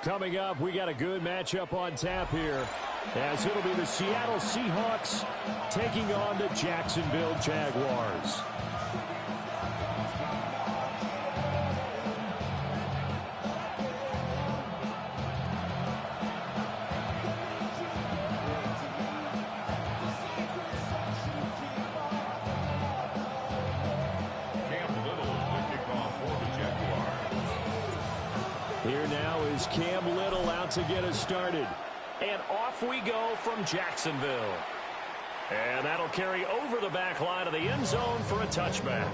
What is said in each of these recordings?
Coming up, we got a good matchup on tap here, as it'll be the Seattle Seahawks taking on the Jacksonville Jaguars. Here now is Cam Little out to get us started. And off we go from Jacksonville. And that'll carry over the back line of the end zone for a touchback.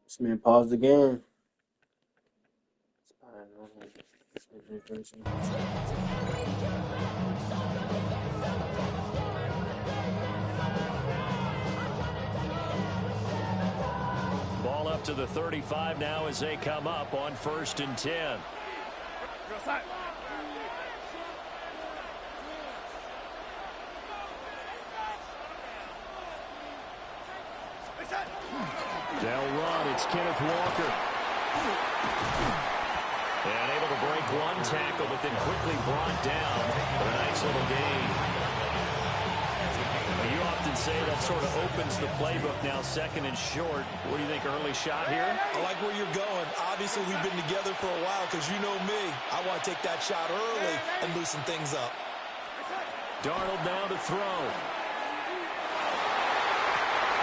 This man paused the game. Ball up to the 35 now as they come up on 1st and 10. They'll run. It's Kenneth Walker. And able to break one tackle, but then quickly brought down for a nice little gain. You often say that sort of opens the playbook now, 2nd and short. What do you think, early shot here? I like where you're going. Obviously, we've been together for a while because you know me. I want to take that shot early and loosen things up. Darnold now to throw.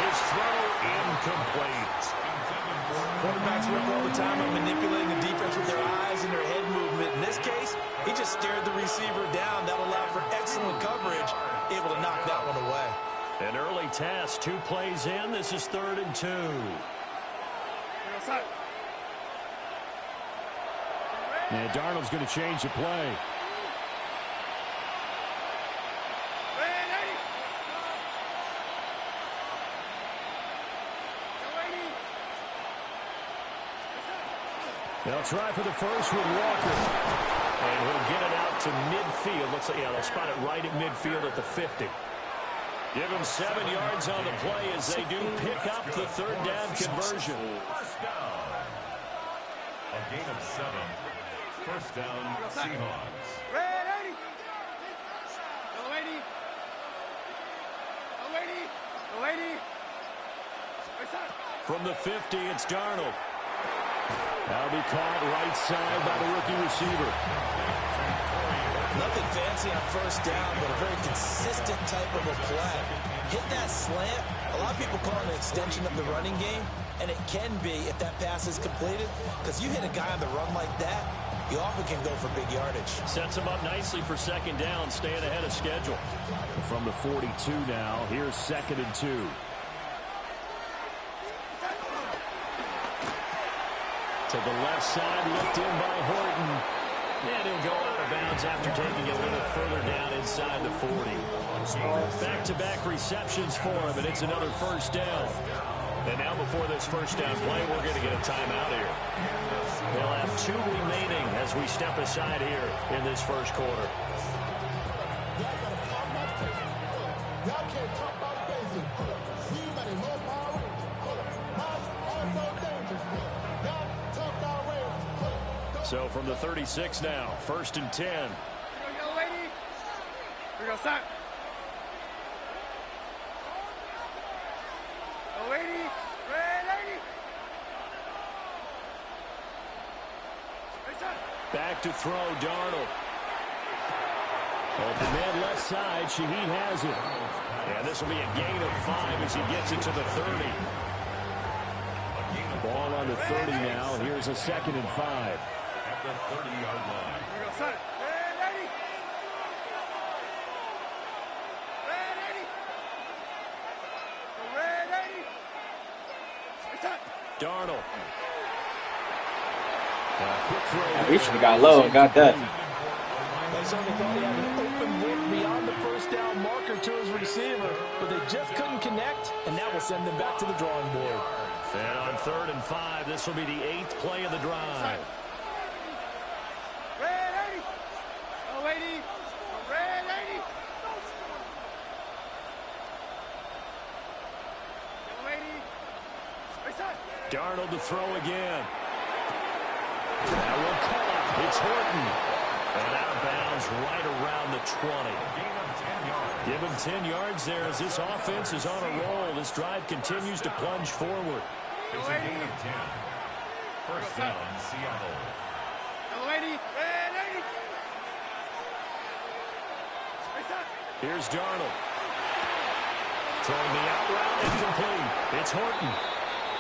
His throw incomplete. Quarterbacks work all the time on manipulating the defense with their eyes and their head movement. In this case, he just stared the receiver down. That allowed for excellent coverage, able to knock that one away. An early task, 2 plays in. This is 3rd and 2. And Darnold's going to change the play. They'll try for the first with Walker. And he'll get it out to midfield. Looks like, yeah, they'll spot it right at midfield at the 50. Give him 7 yards on the play as they do pick up the 3rd down conversion. A gain of 7. 1st down, Seahawks. From the 50, it's Darnold. That'll be caught right side by the rookie receiver. Nothing fancy on first down, but a very consistent type of a play. Hit that slant. A lot of people call it an extension of the running game, and it can be if that pass is completed, because you hit a guy on the run like that, you often can go for big yardage. Sets him up nicely for second down, staying ahead of schedule. From the 42 now, here's 2nd and 2. To the left side, looked in by Horton. And he'll go out of bounds after taking it a little further down inside the 40. Back-to-back receptions for him, and it's another first down. And now before this first down play, we're going to get a timeout here. They'll have 2 remaining as we step aside here in this first quarter. So from the 36 now, 1st and 10. Here we go, lady. Here we go, son. Go, lady. Red lady. Hey, son. Back to throw, Darnold. Open man left side, Shaheed has it. And this will be a gain of 5 as he gets it to the 30. Ball on the 30 now. Here's a 2nd and 5. At the 30-yard line. Here we go, son. Red lady. Red lady. Go, red lady. Hey, son. Darnold. Quick throw. We should have got low and got that. They certainly thought he had an open look beyond the first down marker to his receiver, but they just couldn't connect, and that will send them back to the drawing board. And on 3rd and 5, this will be the 8th play of the drive. Red lady. Go, lady. Go, red lady. Go, lady. Hey, son. Darnold to throw again. That will call. It's Horton. And out of bounds right around the 20. Give him 10 yards there as this offense is on a roll. This drive continues to plunge forward. It's a gain of 10. First down, Seattle. Go, lady. Red lady. Hey, son. Here's Darnold. Throwing the out route incomplete. It's Horton.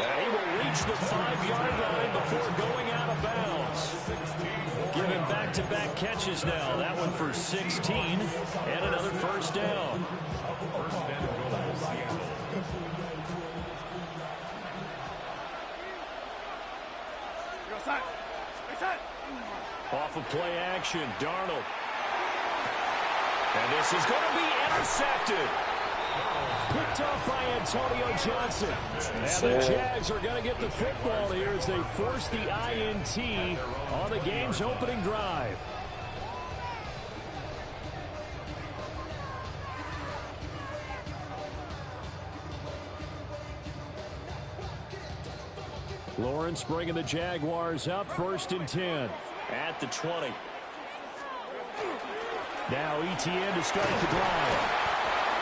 And he will reach the 5-yard line before going out of bounds. Giving back-to-back catches now. That one for 16 and another first down. First and goal, Seattle. Here we go, son. Hey, son. Off of play action, Darnold. And this is going to be intercepted. Picked off by Antonio Johnson. And the Jags are going to get the football here as they force the INT on the game's opening drive. Lawrence bringing the Jaguars up, 1st and 10 at the 20. Now ETN to start the drive.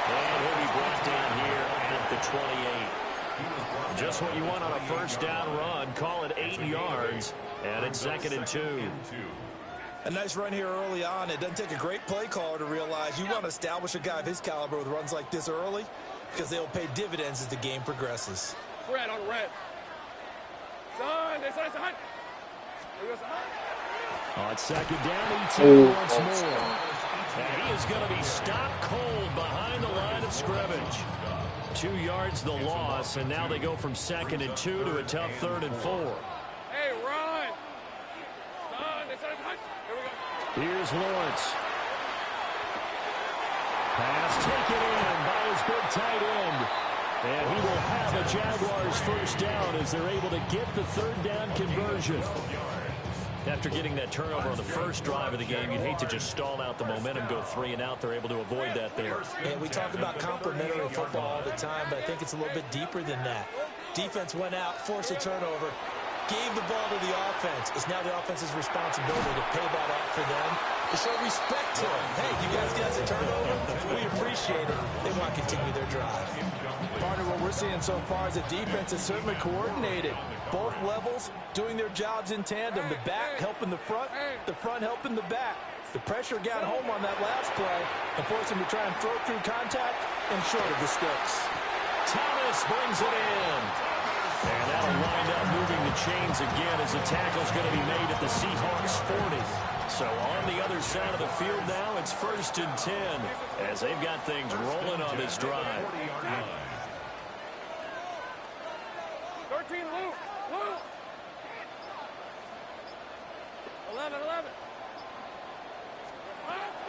And he'll be brought down here at the 28. Just what you want on a first down run. Call it 8 yards. And it's 2nd and 2. A nice run here early on. It doesn't take a great play caller to realize you want to establish a guy of his caliber with runs like this early because they'll pay dividends as the game progresses. Red on red. Son, they son, son. Here we go, son. On 2nd down, ETN once more. And he is going to be stopped cold behind the line of scrimmage. 2 yards the loss, and now they go from 2nd and 2 to a tough 3rd and 4. Hey, run. Son, they son, son. Here we go. Here's Lawrence. Pass taken in by his big tight end. And he will have a Jaguars first down as they're able to get the 3rd down conversion. After getting that turnover on the first drive of the game, you'd hate to just stall out the momentum, go 3 and out. They're able to avoid that there. And we talk about complementary football all the time, but I think it's a little bit deeper than that. Defense went out, forced a turnover, gave the ball to the offense. It's now the offense's responsibility to pay that off for them, to show respect to them. Hey, you guys got the turnover? We appreciate it. They want to continue their drive. Partner, what we're seeing so far is the defense is certainly coordinated. Both levels doing their jobs in tandem. The back helping the front helping the back. The pressure got home on that last play and forced him to try and throw through contact and short of the sticks. Thomas brings it in. And that'll wind up moving the chains again as the tackle's going to be made at the Seahawks 40. So on the other side of the field now, it's 1st and 10 as they've got things rolling on this drive. 13, Luke. 11.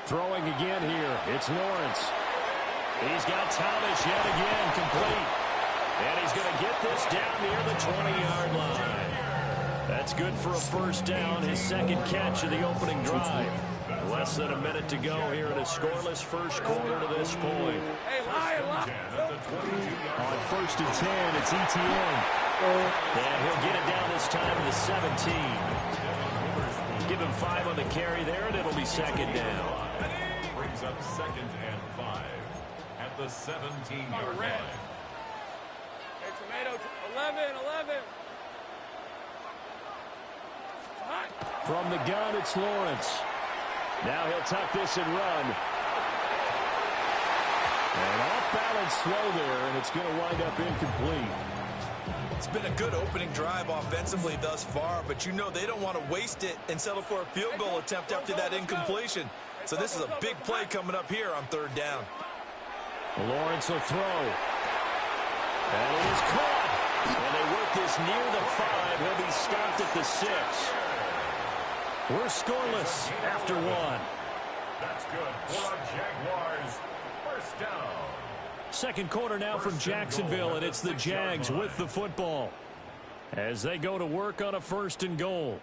Throwing again here. It's Lawrence. He's got Thomas yet again complete. And he's going to get this down near the 20-yard line. That's good for a first down, his second catch of the opening drive. Less than a minute to go here in a scoreless first quarter to this point. Hey, lie. On 1st and 10, it's ETN. And he'll get it down this time to the 17. Give him 5 on the carry there, and it'll be second down. Brings up 2nd and 5 at the 17-yard line. Hey, Tomato, 11. From the gun, it's Lawrence. Now he'll tuck this and run. And off balance slow there, and it's going to wind up incomplete. It's been a good opening drive offensively thus far, but you know they don't want to waste it and settle for a field goal attempt after that incompletion. So this is a big play coming up here on 3rd down. Lawrence will throw. And it is caught. And they work this near the 5. He'll be stopped at the 6. We're scoreless after 1. That's good for our Jaguars. First down. Second quarter now from Jacksonville, and it's the Jags with the football as they go to work on a 1st and goal.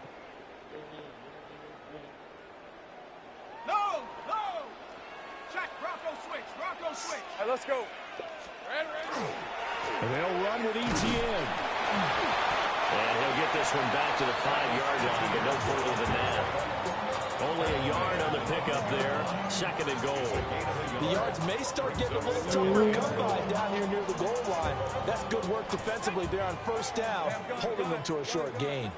No! Check, Rocco switch. Hey, let's go. Ready. And they'll run with ETN. And he'll get this one back to the 5-yard line, but no further than that. Only a yard on the pickup there. 2nd and goal. The yards may start getting a little tougher to come by down here near the goal line. That's good work defensively there on 1st down, holding them to a short gain.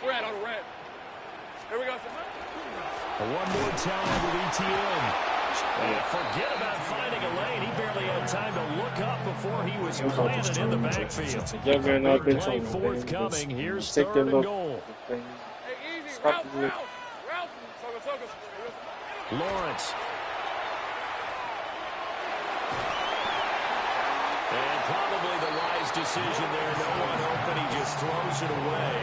Red. Here we go. One more time with ETN. And forget about finding a lane. He barely had time to look up before he was planted in the backfield. Big play forthcoming. Here's 3rd and goal. Hey, easy. Route. Lawrence. And probably the wise decision there. No one open. He just throws it away.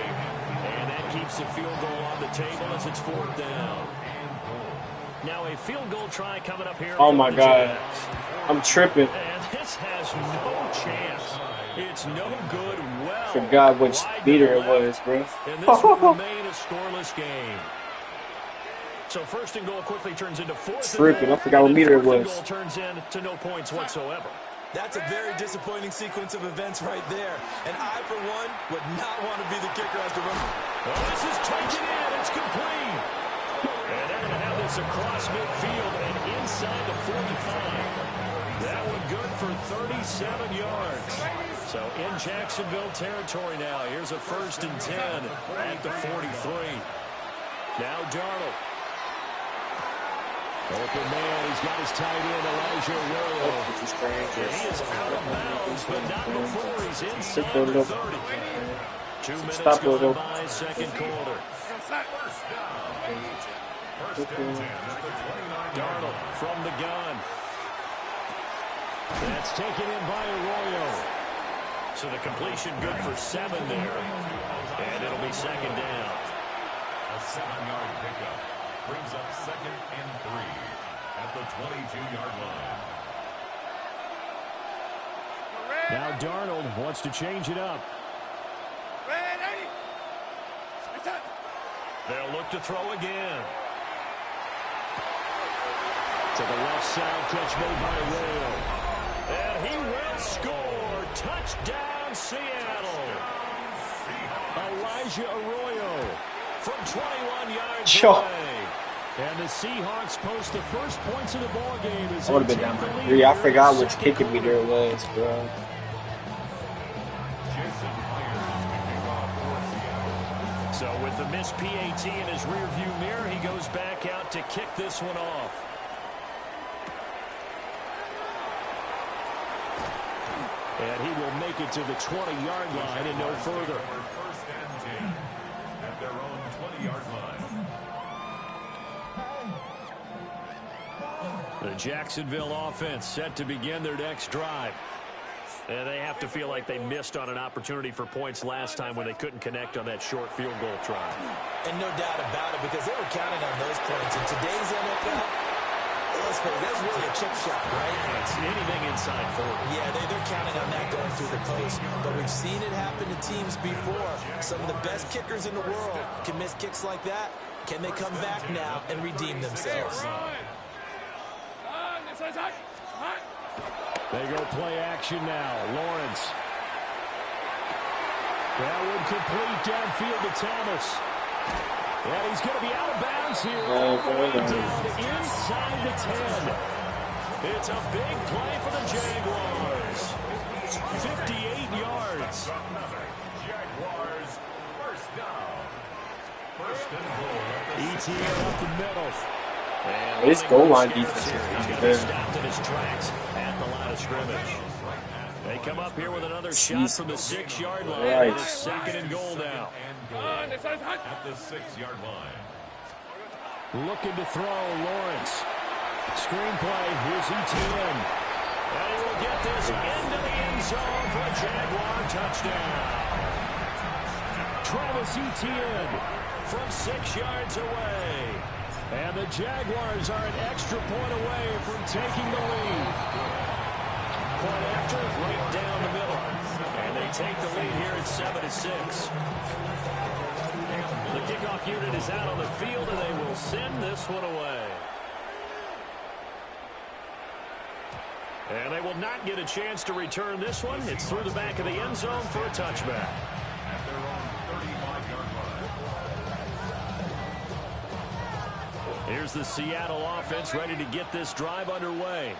And that keeps the field goal on the table as it's 4th down. Now a field goal try coming up here. Oh my God. I'm tripping. And this has no chance. It's no good. Well, Forgot which meter it was, bro. And this will remain a scoreless game. So 1st and goal quickly turns into 4th. Tripping. I forgot what meter it was. Goal turns into no points whatsoever. That's a very disappointing sequence of events right there. And I, for one, would not want to be the kicker after run. Well, this is taken in. It's complete. And they're going to have this across midfield and inside the 45. That one good for 37 yards. So in Jacksonville territory now. Here's a 1st and 10 at the 43. Now Darnold. Open man, he's got his tight end, Elijah Arroyo. And he is out of bounds, but not before he's inside the 30. 2 minutes gone by, 2nd quarter. Darnold from the gun. That's taken in by Arroyo. So the completion good for 7 there. And it'll be 2nd down. A 7-yard pickup brings up 2nd and 3 at the 22-yard line. Now Darnold wants to change it up. They'll look to throw again. To the left side, catch made by Arroyo. And he will score. Touchdown, Seattle. Elijah Arroyo from 21 yards away. And the Seahawks post the first points of the ball game. I would have been down by 3. I forgot which kicking meter it was, bro. So with the missed PAT in his rearview mirror, he goes back out to kick this one off. And he will make it to the 20-yard line and no further. First and 10 at their own 20-yard line. The Jacksonville offense set to begin their next drive. And they have to feel like they missed on an opportunity for points last time when they couldn't connect on that short field goal try. And no doubt about it, because they were counting on those points. In today's NFL, let's face it, that's really a chip shot, right? It's anything inside 40. Yeah, they're counting on that going through the post. But we've seen it happen to teams before. Some of the best kickers in the world can miss kicks like that. Can they come back now and redeem themselves? They go play action now. Lawrence. That would complete downfield to Thomas. And he's going to be out of bounds here. All the way down inside the 10. It's a big play for the Jaguars. 58 yards. Jaguars first down. First and goal. ETN up the middle. This goal line defense is stopped in his tracks at the line of scrimmage. They come up here with another shot from the 6-yard line. Right. It's second and goal now. At the 6-yard line. Looking to throw, Lawrence. Screenplay, here's ETN. And he will get this into the end zone for a Jaguar touchdown. Travis Etienne from 6 yards away. And the Jaguars are an extra point away from taking the lead. Point after, right down the middle. And they take the lead here at 7-6. The kickoff unit is out on the field, and they will send this one away. And they will not get a chance to return this one. It's through the back of the end zone for a touchback. At their own 35-yard line. Here's the Seattle offense ready to get this drive underway.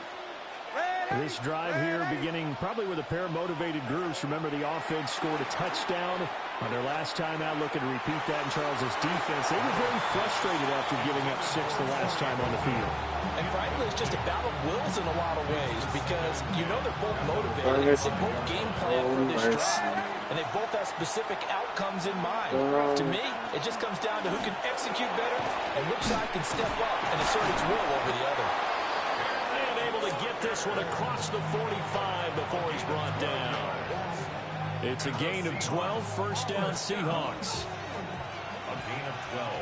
This drive here beginning probably with a pair of motivated groups. Remember, the offense scored a touchdown on their last time out, looking to repeat that in Charles's defense. They were very frustrated after giving up 6 the last time on the field. And frankly, it's just a battle of wills in a lot of ways, because you know they're both motivated. They both game plan for this drive, and they both have specific outcomes in mind. To me, it just comes down to who can execute better and which side can step up and assert its will over the other. And able to get this one across the 45 before he's brought down. It's a gain of 12, first down Seahawks. A gain of 12.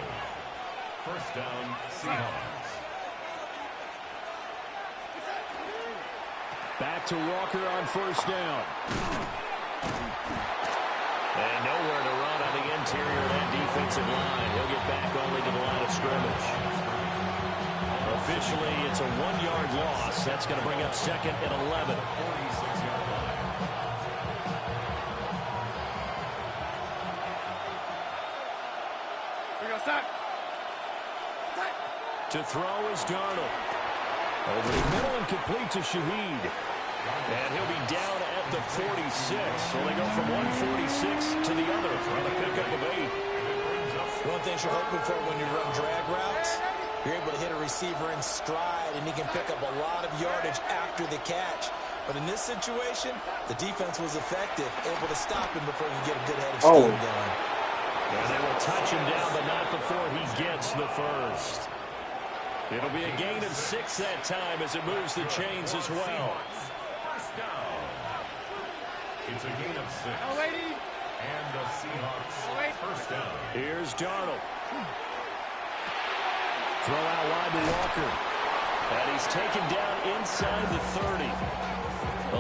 First down Seahawks. Back to Walker on first down. And nowhere to run on the interior of that defensive line. He'll get back only to the line of scrimmage. Officially, it's a 1-yard loss. That's going to bring up second and 11. 46-yard line. To throw is Darnold. Over the middle and complete to Shaheed. And he'll be down at the 46. So they go from 146 to the other on a pickup of 8. One thing you're hoping for when you run drag routes, you're able to hit a receiver in stride, and he can pick up a lot of yardage after the catch. But in this situation, the defense was effective, able to stop him before you get a good head of steam going. And they will touch him down, but not before he gets the first. It'll be a gain of 6 that time as it moves the chains as well. First down. It's a gain of 6. And the Seahawks first down. Here's Darnold. Throw out wide to Walker. And he's taken down inside the 30.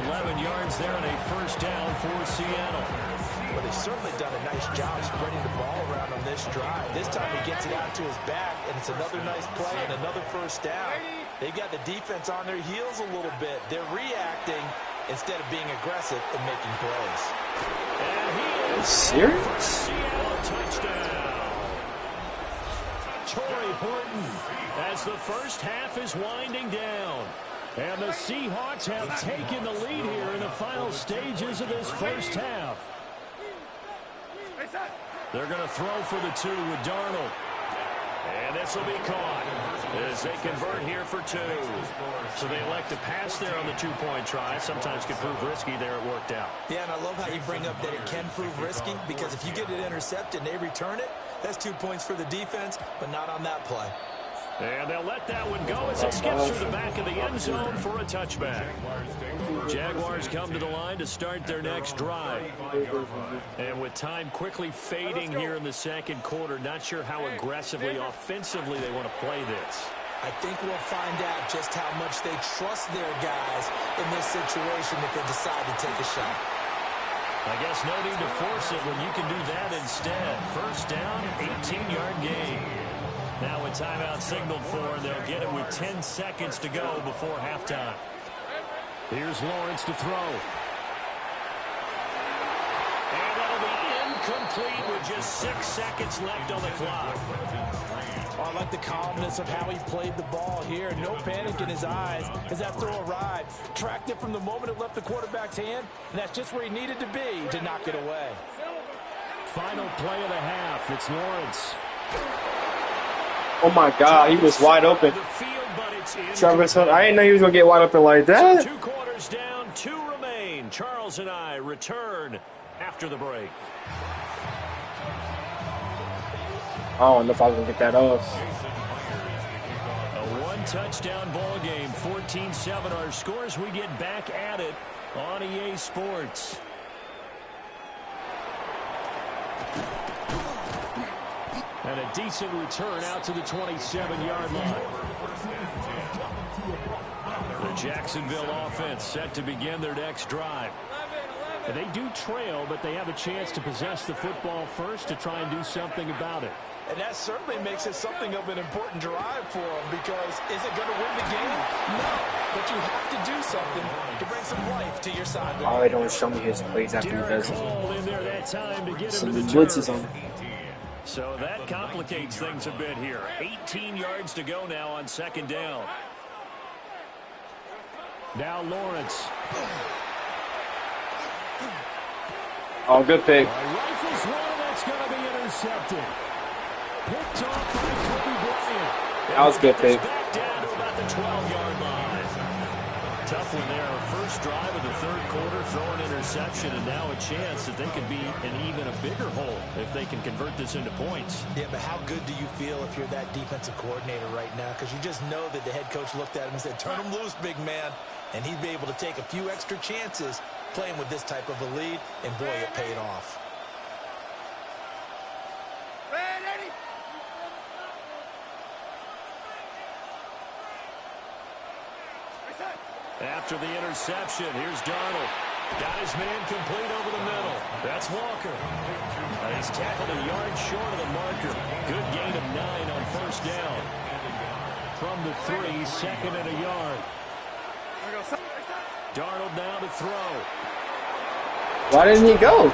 11 yards there and a first down for Seattle. Well, they've certainly done a nice job spreading the ball around on this drive. This time he gets it out to his back, and it's another nice play and another first down. They've got the defense on their heels a little bit. They're reacting instead of being aggressive and making plays. And he is serious? Seattle touchdown. Torrey Horton as the first half is winding down. And the Seahawks have taken the lead here in the final stages of this first half. They're going to throw for the 2 with Darnold. And this will be caught as they convert here for 2. So they elect to pass there on the 2-point try. Sometimes can prove risky. There it worked out. Yeah, and I love how you bring up that it can prove risky, because if you get it intercepted and they return it, that's 2 points for the defense, but not on that play. And they'll let that one go as it skips through the back of the end zone for a touchback. Jaguars come to the line to start their next drive. And with time quickly fading here in the second quarter, not sure how aggressively, offensively they want to play this. I think we'll find out just how much they trust their guys in this situation if they decide to take a shot. I guess no need to force it when you can do that instead. First down, 18-yard gain. Now with timeout signaled for, they'll get it with 10 seconds to go before halftime. Here's Lawrence to throw. And that'll be incomplete with just 6 seconds left on the clock. I like the calmness of how he played the ball here. No panic in his eyes as that throw arrived. Tracked it from the moment it left the quarterback's hand, and that's just where he needed to be to knock it away. Final play of the half. It's Lawrence. Oh my God, he was wide open. Travis, I didn't know he was gonna get wide open like that. So 2 quarters down, 2 remain. Charles and I return after the break. I don't know if I was gonna get that off. A 1-touchdown ball game, 14-7 our scores. We get back at it on EA Sports. And a decent return out to the 27-yard line. The Jacksonville offense set to begin their next drive. And they do trail, but they have a chance to possess the football first to try and do something about it. And that certainly makes it something of an important drive for them, because is it going to win the game? No, but you have to do something to bring some life to your sideline. Oh, they don't show me his plays after he does it. In there that time to get Some him to the blitzes turf. on him. So that complicates things a bit here. 18 yards to go now on second down. Now Lawrence. Oh, good pick. Rifles one, that's going to be intercepted. Picked off by Kobe Bryant. That was a good pick. Back down to about the 12-yard line. Tough one there. First drive of the third quarter, throw an interception, and now a chance that they could be in even a bigger hole if they can convert this into points. Yeah, but how good do you feel if you're that defensive coordinator right now? Because you just know that the head coach looked at him and said, turn him loose, big man. And he'd be able to take a few extra chances playing with this type of a lead, and boy, it paid off. After the interception, here's Darnold. Got his man complete over the middle. That's Walker. He's tackled a yard short of the marker. Good gain of 9 on first down. From the 3, second and a yard. Darnold now to throw. Why didn't he go?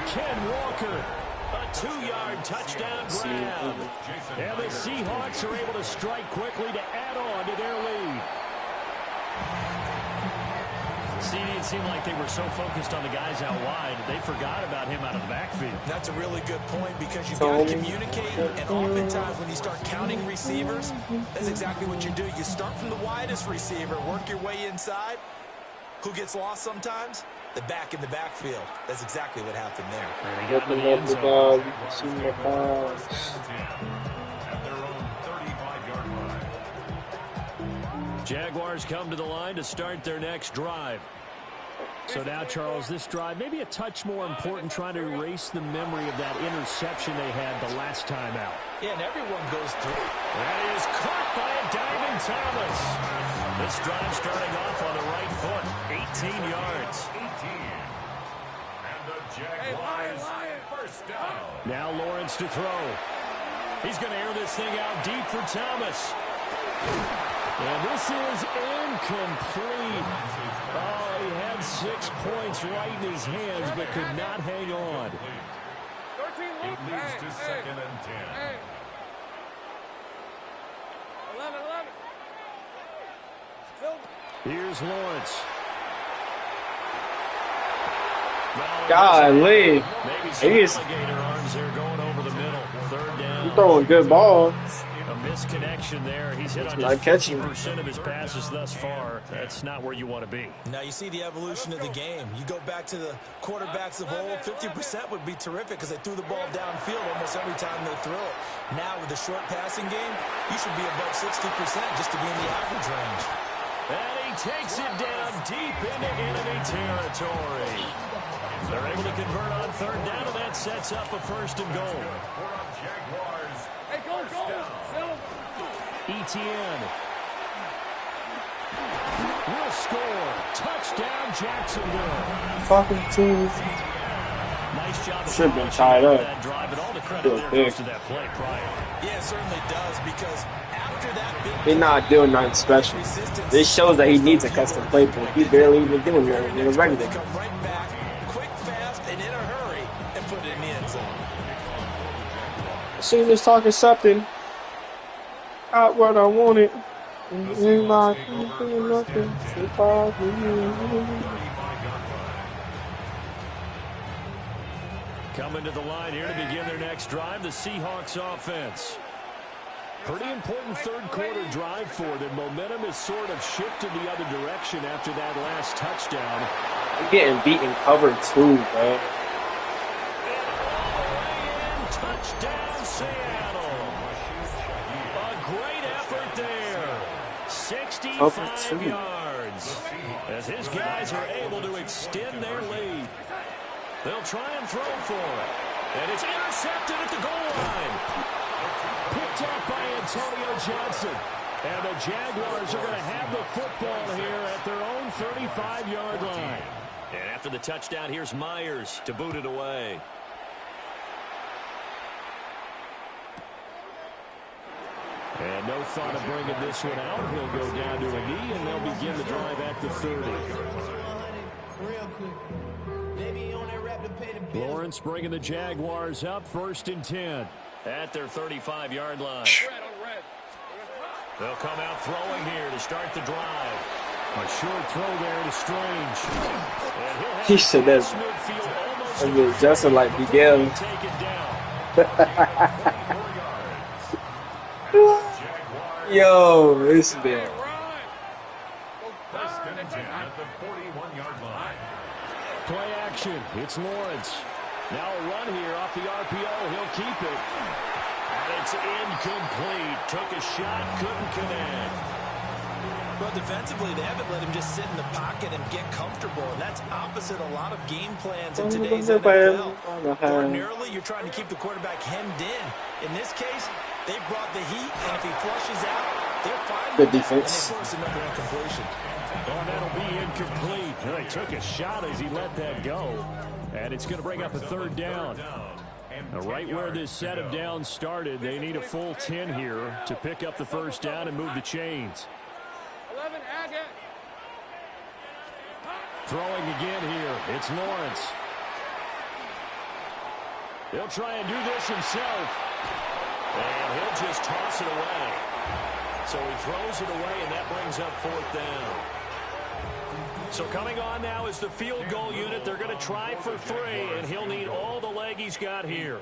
Ken Walker, a 2-yard touchdown grab. And the Seahawks are able to strike quickly to add on to their lead. It seemed like they were so focused on the guys out wide, they forgot about him out of the backfield. That's a really good point, because you've got to communicate, and oftentimes when you start counting receivers, that's exactly what you do. You start from the widest receiver, work your way inside. Who gets lost sometimes? The back in the backfield. That's exactly what happened there. Open up the ball. You can see the balls. Jaguars come to the line to start their next drive. So now, Charles, this drive maybe a touch more important, trying to erase the memory of that interception they had the last time out. Yeah, and everyone goes through. That is caught by a diving Thomas. This drive starting off on the right foot, 18 yards. 18. And the Jaguars first down. Now Lawrence to throw. He's going to air this thing out deep for Thomas. And this is incomplete. Oh, he had 6 points right in his hands, but could not hang on. It leads to second and 10. 11. Here's Lawrence. Golly. Maybe some He's alligator arms there going over the middle. Third down. throwing good ball. A misconnection there. He's hit on Not just catching. 50% of his passes thus far. That's not where you want to be. Now you see the evolution of the game. You go back to the quarterbacks of old, 50% would be terrific because they threw the ball downfield almost every time they threw it. Now with the short passing game, you should be above 60% just to be in the average range. And he takes it down deep into enemy territory. They're able to convert on third down, and that sets up a first and goal. Hey, go. Etienne will score. Touchdown, Jacksonville. Fucking team. Nice job. Should have been tied up. That drive, and all the credit there goes to that play prior. Yeah, it certainly does because after that big He's not doing nothing special. This shows that he needs a custom playbook. He's barely even doing it in a regular. They come right back, quick, fast, and in a hurry, and put it in the end zone. She was talking something. Out what I wanted. In my nothing. Coming to the line here to begin their next drive, the Seahawks offense. Pretty important third quarter drive for them. Momentum has sort of shifted the other direction after that last touchdown. I'm getting beaten cover two, bro. Touchdown, Seattle. A great effort there. 65 yards. As his guys are able to extend their lead. They'll try and throw for it. And it's intercepted at the goal line. Picked up by Antonio Johnson. And the Jaguars are going to have the football here at their own 35-yard line. And after the touchdown, here's Myers to boot it away. And no thought of bringing this one out. He'll go down to a knee, and they'll begin the drive at the 30. Lawrence bringing the Jaguars up, 1st and 10 at their 35-yard line. They'll come out throwing here to start the drive. A short throw there to Strange. He said that's Justin like Miguel. Yo, this man. Play action. It's Lawrence. Now a run here off the RPO. He'll keep it. And it's incomplete. Took a shot, couldn't connect. Well, defensively, they haven't let him just sit in the pocket and get comfortable. And that's opposite a lot of game plans in today's NFL. Ordinarily, you're trying to keep the quarterback hemmed in. In this case, they brought the heat, and if he flushes out, they're fine. Good defense. And they force another incompletion. Oh, that'll be incomplete. He took a shot as he let that go. And it's going to bring up a third down. Now, right where this set of downs started, they need a full 10 here to pick up the first down and move the chains. 11, Agate. Throwing again here. It's Lawrence. He'll try and do this himself. And he'll just toss it away. So he throws it away, and that brings up 4th down. So coming on now is the field goal unit. They're going to try for 3, and he'll need all the leg he's got here.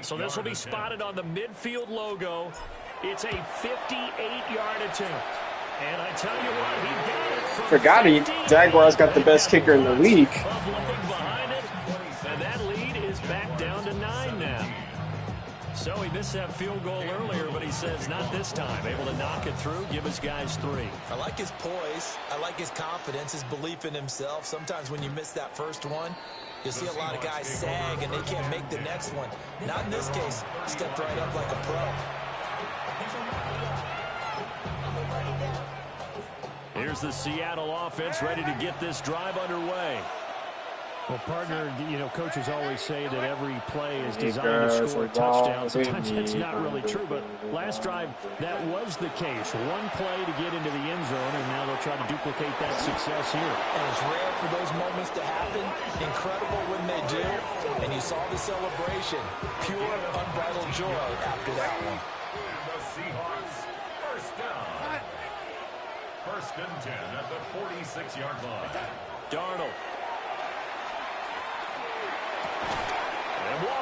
So this will be spotted on the midfield logo. It's a 58-yard attempt. And I tell you what, he got it from Forgot he Jaguars got the best kicker in the league. Behind it, and that lead is back down to 9 now. So he missed that field goal earlier, but he says not this time. Able to knock it through, give his guys 3. I like his poise. I like his confidence, his belief in himself. Sometimes when you miss that first one, you'll see a lot of guys sag and they can't make the next one. Not in this case. Stepped right up like a pro. Here's the Seattle offense ready to get this drive underway. Well, partner, you know, coaches always say that every play is designed to score a touchdown. Sometimes that's not really true, but last drive, that was the case. One play to get into the end zone, and now they'll try to duplicate that success here. And it's rare for those moments to happen. Incredible when they do. And you saw the celebration. Pure, unbridled joy after that one. The Seahawks, first down. 1st and 10 at the 46-yard line. Darnold.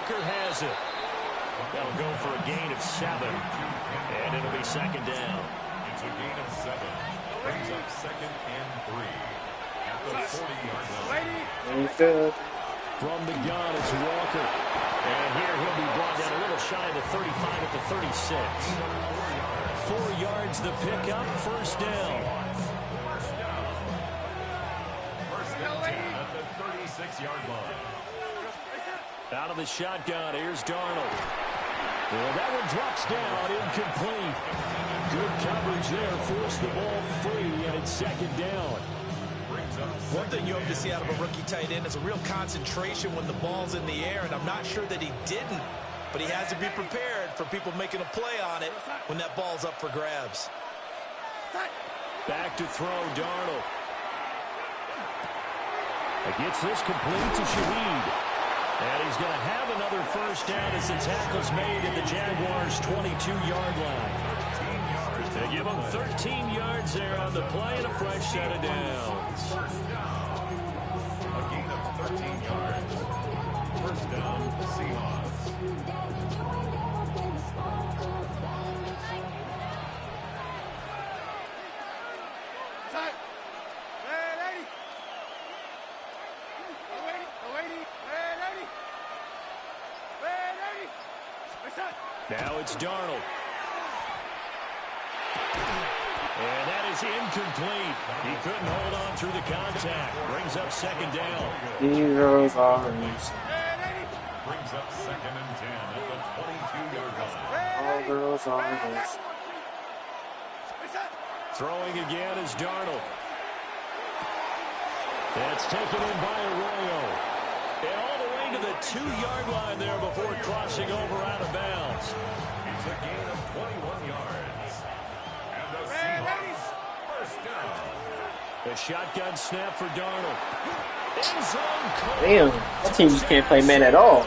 Walker has it. That'll go for a gain of 7. And it'll be second down. It's a gain of 7. Brings up second and 3. At the 40-yard line. From the gun, it's Walker. And here he'll be brought down a little shy of the 35 at the 36. 4 yards the pickup, first down. First and 10 at the 36-yard line. Out of the shotgun, here's Darnold. Well, that one drops down, incomplete. Good coverage there, forced the ball free, and it's second down. One thing you hope to see out of a rookie tight end is a real concentration when the ball's in the air, and I'm not sure that he didn't, but he has to be prepared for people making a play on it when that ball's up for grabs. Back to throw, Darnold. Gets this complete to Shaheed. And he's going to have another first down as the tackle's made at the Jaguars' 22-yard line. They give him 13 yards there on the play and a fresh set of downs. A gain of 13 yards. First down, Seahawks. Now it's Darnold. And that is incomplete. He couldn't hold on through the contact. Brings up second down. Heroes always. Brings up second and 10 at the 22-yard line. All girls always. Throwing again is Darnold. That's taken in by Arroyo. And all the way to the 2-yard line there before crossing over out of bounds. It's a gain of 21 yards. And the Seahawks first down. The shotgun snap for Darnold. End zone call. Damn, that team just can't play man at all.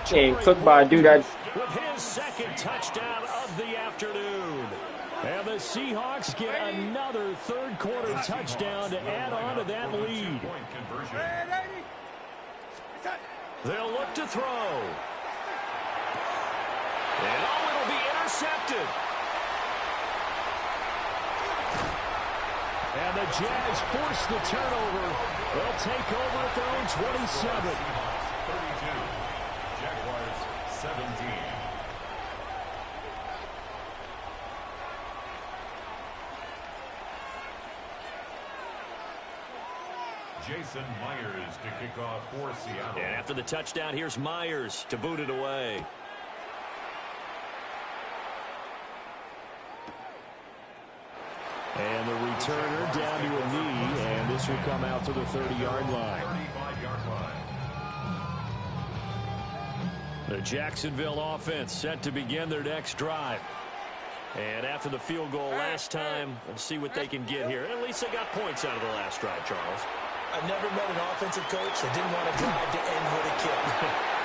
Getting cooked by a dude that. With his second touchdown of the afternoon. And the Seahawks get another third-quarter touchdown to add on to that lead. They'll look to throw. And it'll be intercepted. And the Jags force the turnover. They'll take over at their own 27. 32. Jaguars 17. Jason Myers to kick off for Seattle. And after the touchdown, here's Myers to boot it away. And the returner down to a knee, and this will come out to the 30-yard line. 35-yard line. The Jacksonville offense set to begin their next drive. And after the field goal last time, we'll see what they can get here. At least they got points out of the last drive, Charles. I've never met an offensive coach that didn't want to drive to end with a kick.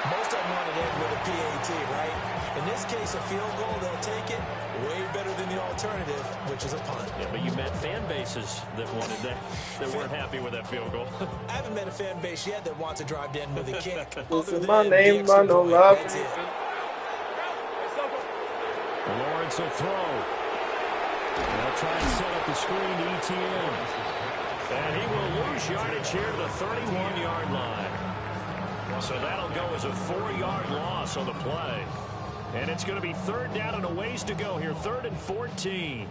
Most of them want to end with a PAT, right? In this case, a field goal, they'll take it. Way better than the alternative, which is a punt. Yeah, but you met fan bases that wanted that weren't happy with that field goal. I haven't met a fan base yet that wants to drive to end with a kick. This is my name, bundle love. That's it. Lawrence will throw. They'll try and set up the screen to ETN. And he will lose yardage here to the 31-yard line. So that'll go as a 4-yard loss on the play. And it's going to be third down and a ways to go here. 3rd and 14.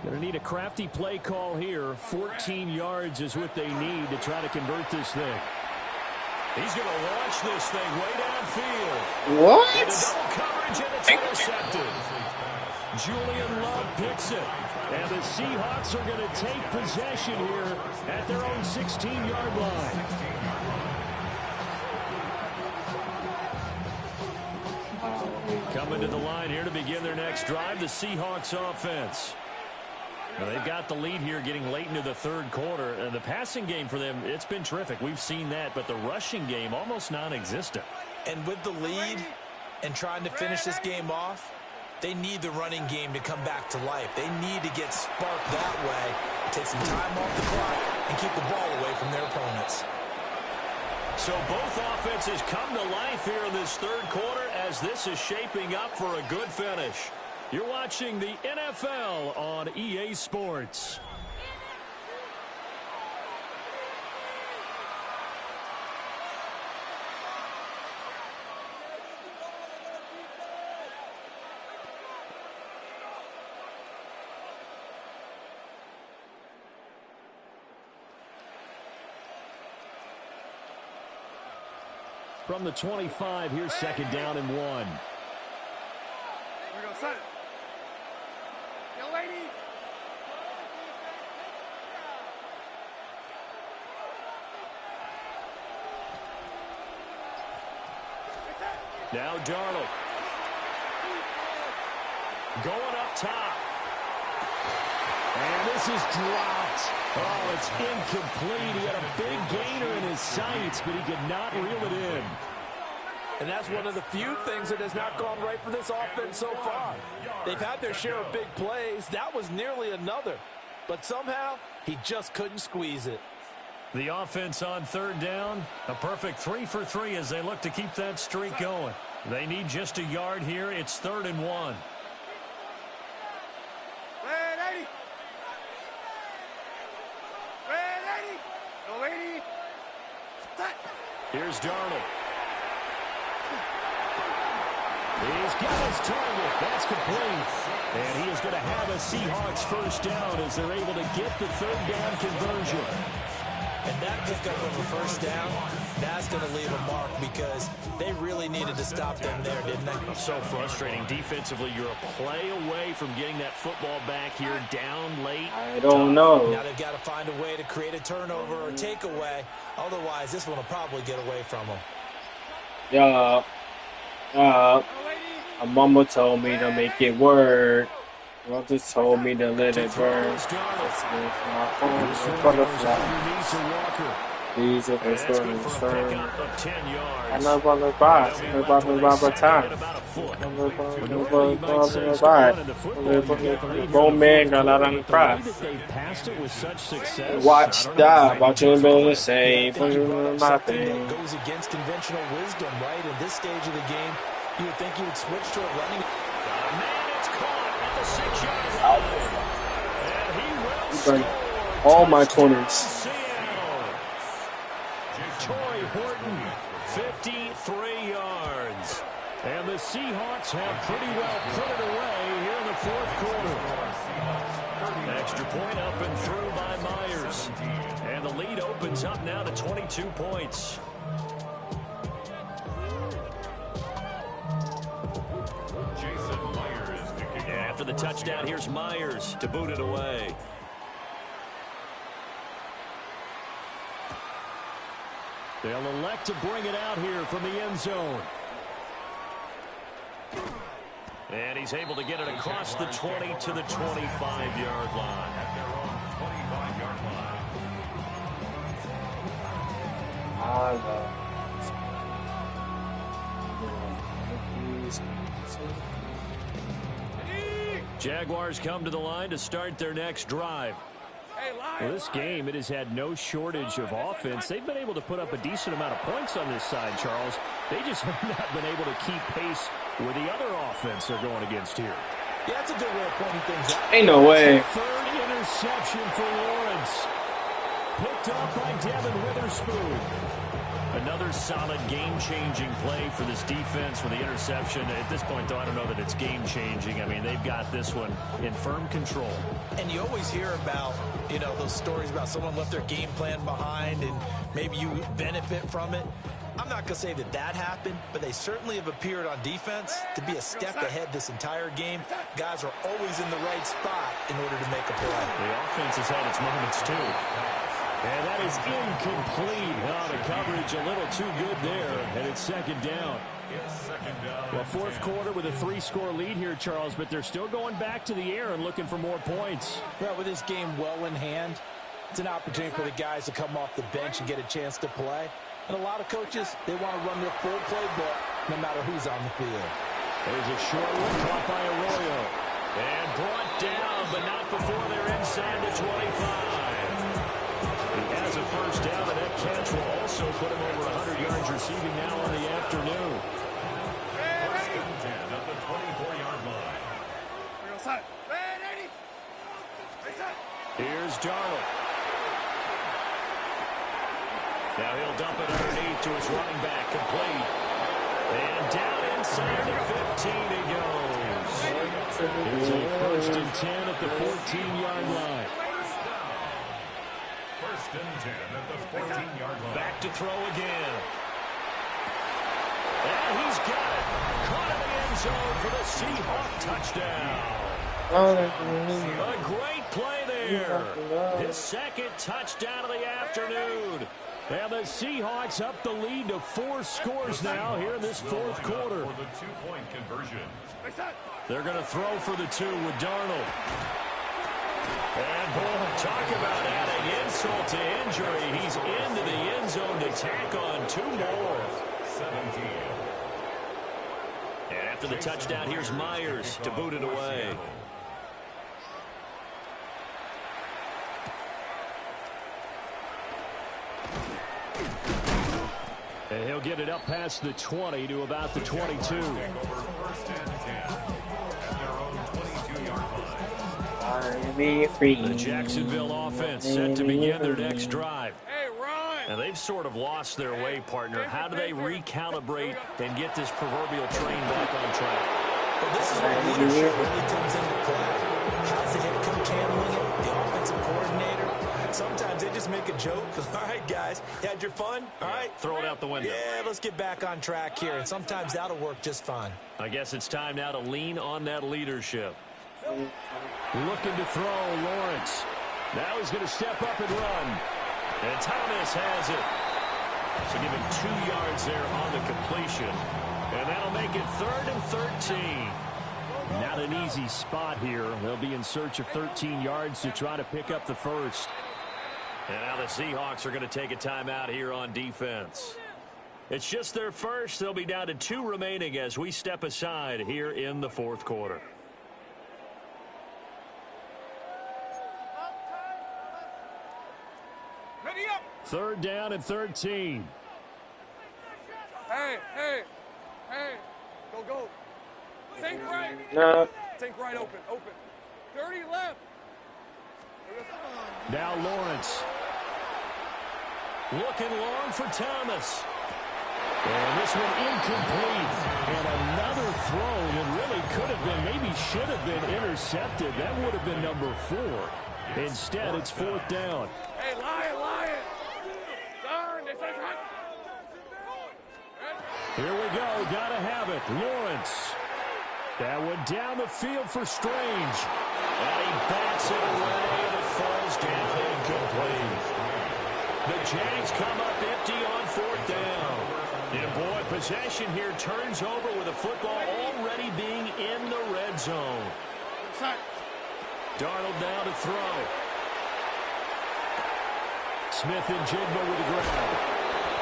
Going to need a crafty play call here. 14 yards is what they need to try to convert this thing. He's going to launch this thing way downfield. What? And a double coverage, and it's intercepted. Julian Love picks it. And the Seahawks are going to take possession here at their own 16-yard line. Coming to the line here to begin their next drive, the Seahawks offense. Now they've got the lead here getting late into the third quarter. And the passing game for them, it's been terrific. We've seen that, but the rushing game almost non-existent. And with the lead and trying to finish this game off, they need the running game to come back to life. They need to get sparked that way, take some time off the clock, and keep the ball away from their opponents. So So both offenses come to life here in this third quarter as this is shaping up for a good finish. You're watching the NFL on EA Sports. From the 25, here's second down and 1. Here we go, son. Yo, lady. Now Darnold. Going up top. And this is dropped. Oh, it's incomplete. He had a big gainer in his sights, but he could not reel it in. And that's one of the few things that has not gone right for this offense so far. They've had their share of big plays. That was nearly another. But somehow, he just couldn't squeeze it. The offense on third down, a perfect 3 for 3 as they look to keep that streak going. They need just a yard here. It's 3rd and 1. Here's Darnold. He's got his target. That's complete. And he is going to have a Seahawks first down as they're able to get the third down conversion. And that pickup of a first down, that's going to leave a mark because they really needed to stop them there, didn't they? So frustrating. Defensively, you're a play away from getting that football back here down late. I don't know. Now they've got to find a way to create a turnover or takeaway. Otherwise, this one will probably get away from them. Yeah. My mama told me to make it work. My just told me to let it burn. These are the stories. I'm not going to buy. I'm about to buy time. I'm Grown man got out on the prize. Watch that. Watching the same. My thing. That goes against conventional wisdom, right? In this stage of the game, you would think you would switch to a running. All my corners. Torrey Horton, 53 yards. And the Seahawks have pretty well put it away here in the fourth quarter. Extra point up and through by Myers. And the lead opens up now to 22 points. After the touchdown, here's Myers to boot it away. They'll elect to bring it out here from the end zone. And he's able to get it across the 20 to the 25-yard line. Jaguars come to the line to start their next drive. Well, this game, it has had no shortage of offense. They've been able to put up a decent amount of points on this side, Charles. They just have not been able to keep pace with the other offense they're going against here. Yeah, that's a good way of pointing things out. Ain't no way. Third interception for Lawrence. Picked up by Devin Witherspoon. Another solid game-changing play for this defense with the interception. At this point, though, I don't know that it's game-changing. I mean, they've got this one in firm control. And you always hear about, you know, those stories about someone left their game plan behind and maybe you benefit from it. I'm not going to say that that happened, but they certainly have appeared on defense to be a step ahead this entire game. Guys are always in the right spot in order to make a play. The offense has had its moments, too. And that is incomplete. Oh, the coverage a little too good there. And it's second down. Well, fourth quarter with a 3-score lead here, Charles, but they're still going back to the air and looking for more points. Well, with this game well in hand, it's an opportunity for the guys to come off the bench and get a chance to play. And a lot of coaches, they want to run their full playbook no matter who's on the field. There's a short one caught by Arroyo. And brought down, but not before they're inside the 25. He has a first down, and that catch will also put him over 100 yards. Now he'll dump it underneath to his running back, complete. And down inside the 15 he goes. Here's a 1st and 10 at the 14-yard line. First and 10 at the 14-yard line. Back to throw again. And he's got it. Caught in the end zone for the Seahawk touchdown. A great play there. His 2nd touchdown of the afternoon. And the Seahawks up the lead to 4 scores now here in this 4th quarter. For the 2-point conversion. They're going to throw for the 2 with Darnold. And boy, talk about adding insult to injury. He's into the end zone to tack on 2 more. 17. And after the touchdown, here's Myers to boot it away. And he'll get it up past the 20 to about the 22. Over 1st and 10 at their own 22-yard line. The Jacksonville offense set to begin their next drive. Hey, Ron! And they've sort of lost their way, partner. How do they recalibrate and get this proverbial train back on track? Well, this is where leadership really comes into play. How's the head coach handling it? The offensive coordinator? Sometimes they just make a joke. All right, guys, you had your fun? All right. Throw it out the window. Yeah, let's get back on track here. And sometimes that'll work just fine. I guess it's time now to lean on that leadership. Looking to throw, Lawrence. Now he's going to step up and run. And Thomas has it. So give him 2 yards there on the completion. And that'll make it 3rd and 13. Not an easy spot here. They'll be in search of 13 yards to try to pick up the 1st. And now the Seahawks are going to take a timeout here on defense. It's just their 1st. They'll be down to 2 remaining as we step aside here in the 4th quarter. Ready up! 3rd down and 13. Hey! Go! Think right! No. Think right, open. 30 left! Now Lawrence. Looking long for Thomas. And this one incomplete. And another throw that really could have been, maybe should have been intercepted. That would have been number 4. Instead, it's 4th down. Hey, Lion! Darn, this is hot! Here we go. Gotta have it. Lawrence. That one down the field for Strange. And he bats it away, and it falls down incomplete. The Jags come up empty on 4th down. And boy, possession here turns over with the football already being in the red zone. Darnold now to throw. Smith and Jigba with the ground.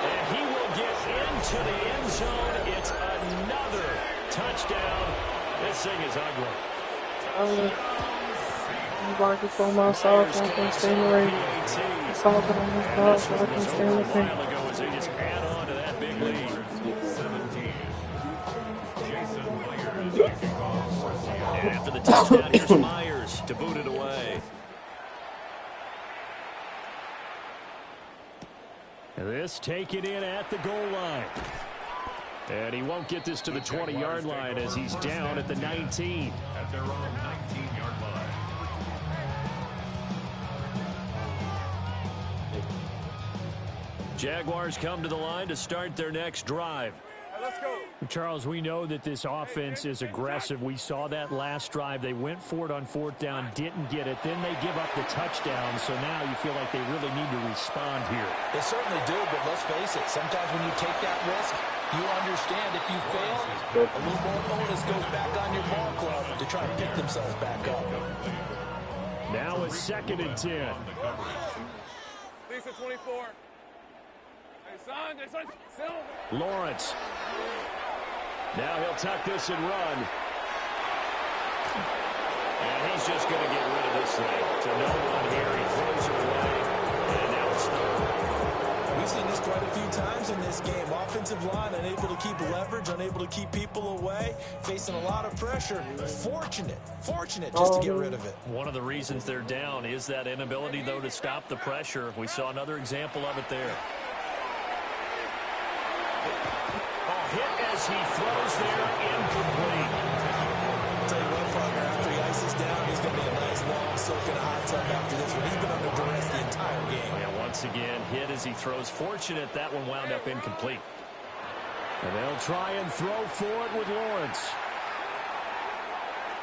And he will get into the end zone. It's another touchdown. This thing is ugly. I'm barking for myself. I can stay away. It's all good on this ball, so I can stay with him. As they just add on to that big lead. 17. Jason Myers. And after the touchdown, here's Myers to boot it away. This taken in at the goal line. And he won't get this to the 20-yard line as he's down at the 19. At their own 19-yard line. Jaguars come to the line to start their next drive. Let's go. Charles, we know that this offense is aggressive. We saw that last drive. They went for it on 4th down, didn't get it. Then they give up the touchdown. So now you feel like they really need to respond here. They certainly do, but let's face it. Sometimes when you take that risk, you understand if you fail, a little more onus goes back on your ball club to try to pick themselves back up. Now it's 2nd and 10. Lisa 24. Hey, son, Silver. Lawrence. Now he'll tuck this and run. And he's just going to get rid of this thing. To no one here. He throws it away. And now it's 3rd. We've seen this quite a few times in this game. Offensive line unable to keep leverage, unable to keep people away, facing a lot of pressure. Fortunate just to get rid of it. One of the reasons they're down is that inability, though, to stop the pressure. We saw another example of it there. Hit as he throws there, incomplete. I'll tell you what, Fogger, after he ices down, he's going to be a nice long soak in a hot tub after this one. He's been under duress the entire game. Yeah, once again, hit as he throws. Fortunate that one wound up incomplete. And they'll try and throw for it with Lawrence.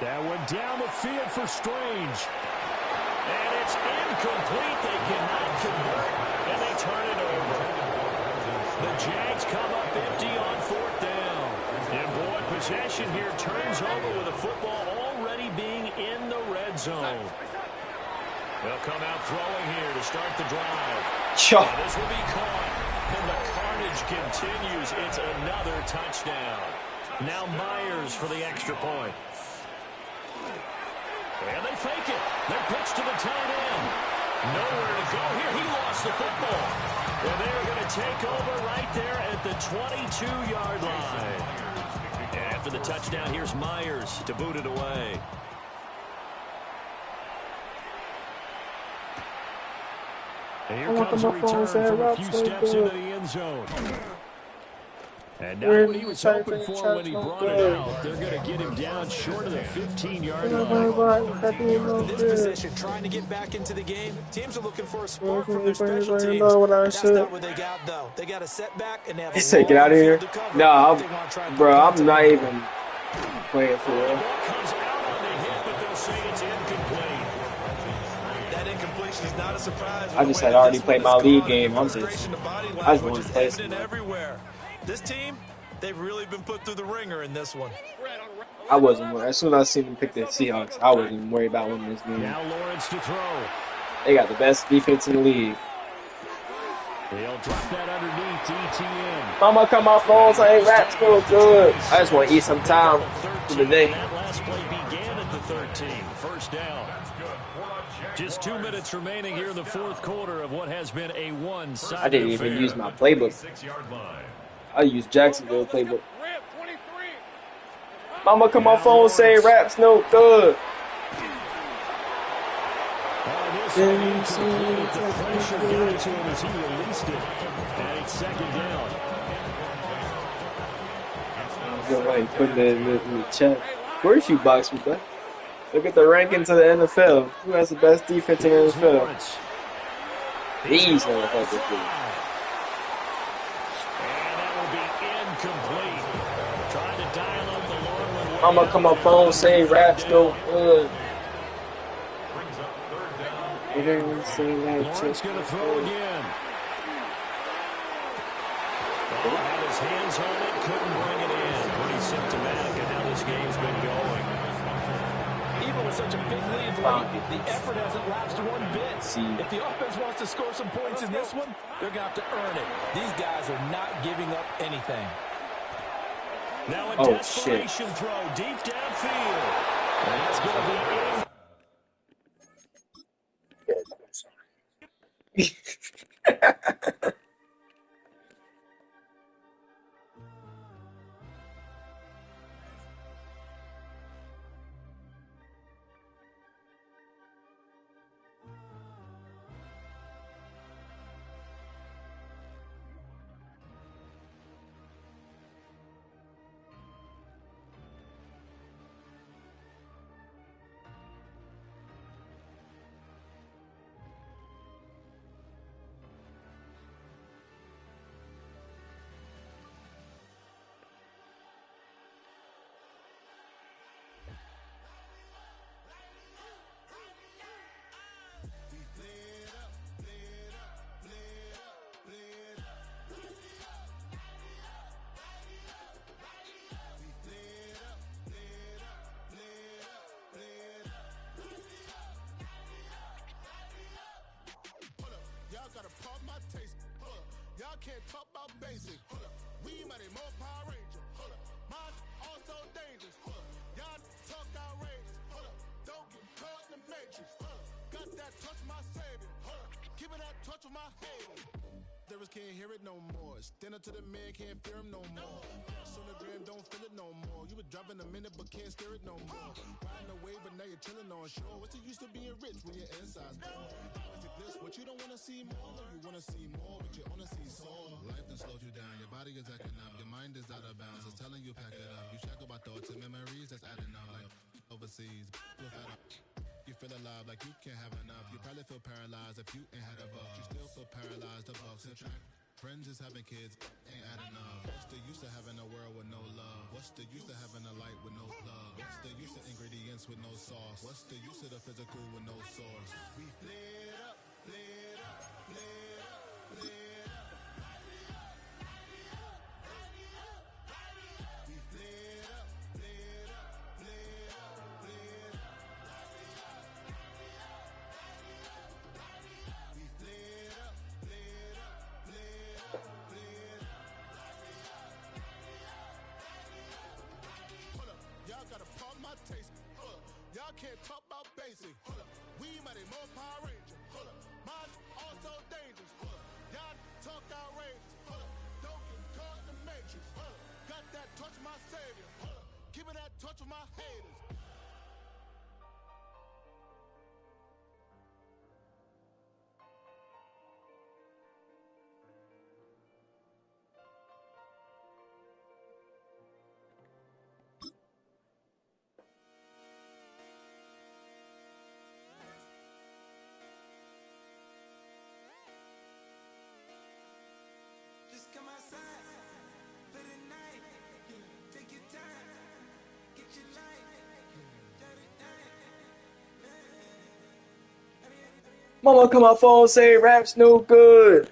That went down the field for Strange. And it's incomplete. They cannot convert, and they turn it over. The Jags come up empty on fourth down. And boy, possession here turns over with the football already being in the red zone. They'll come out throwing here to start the drive. And this will be caught. And the carnage continues. It's another touchdown. Now Myers for the extra point. And they fake it. They're pitched to the tight end. Nowhere to go here. He lost the football. And they're going to take over right there at the 22-yard line. And after the touchdown, here's Myers to boot it away. And here comes a return from a few steps into the end zone. And now what he was hoping for when he brought it out, they're going to get him down short of the 15-yard line. This position, trying to get back into the game, teams are looking for a spark from their special teams. That's not what they got, though. They got a setback, and they have a he said, get out of here. No, I'm not even playing for it. Comes out on the hit, but they'll say it's incomplete. That incompletion is not a surprise. I just had already played my league game. I just want to play some. This team, they've really been put through the ringer in this one. I wasn't worried. As soon as I seen them pick the Seahawks, I wasn't even worried about winning this game. Now Lawrence to throw. They got the best defense in the league. They'll drop that underneath ETN. Mama, come off balls. I ain't rap school good. I just want to eat some time for the day. That last play began at the 13. First down. Just 2 minutes remaining here in the fourth quarter of what has been a one-sided I didn't even use my playbook. I used Jacksonville playbook. Mama, come on phone, say raps no good. The pressure got to him as he released it. And it's second down. I'm putting it in the chat. Where's you box with that? Look at the rankings of the NFL. Who has the best defense in the NFL? These motherfuckers do. I'ma come up phone, say raps go good. Lawrence gonna throw again. Had his hands on it, couldn't bring it in. Pretty symptomatic of how this game's been going. Even with such a big lead late, the effort hasn't lapsed one bit. If the offense wants to score some points in this one, they're gonna have to earn it. These guys are not giving up anything. Now a desperation throw deep downfield. And that's going to be in. Can't talk about basic. We might more Power Ranger. Mine also dangerous. Y'all talk outrageous. Don't get caught in the matrix. Got that touch my savior. Keep it that touch with my haters. Lyrics can't hear it no more. Stand up to the man, can't fear him no more. Sonogram don't feel it no more. You were driving a minute but can't steer it no more. Riding away but now you're chilling on shore. What's the use of being rich when your inside's poor? This, what you don't want to see more. You want to see more, but you only see soul. Life done slowed you down. Your body is acting is out of bounds. It's telling you pack it up. You check about thoughts and memories that's adding up. Like overseas, you feel alive like you can't have enough. You probably feel paralyzed if you ain't had a buck. You still feel paralyzed. The bucks and track. Friends is having kids, ain't adding up. What's the use of having a world with no love? What's the use of having a light with no love? What's the use of ingredients with no sauce? What's the use of the physical with no source? We flared up, flared up, flared up, flared up. We flared up, flared up, flared up, flared up. We flared up, flared up, flared up, flared up. Hold up, y'all gotta pardon my taste. Hold up, y'all can't talk about basic. Hold up, we mighty more Power Ranger. Hold up, mine also dangerous. Hold up, y'all talk outrageous. Hold up, don't get caught in the matrix. Hold up, got that touch of my savior. Hold up, give me that touch of my haters. Just come outside for the night. Take your time, get your life. Mama, come on phone, say raps no good.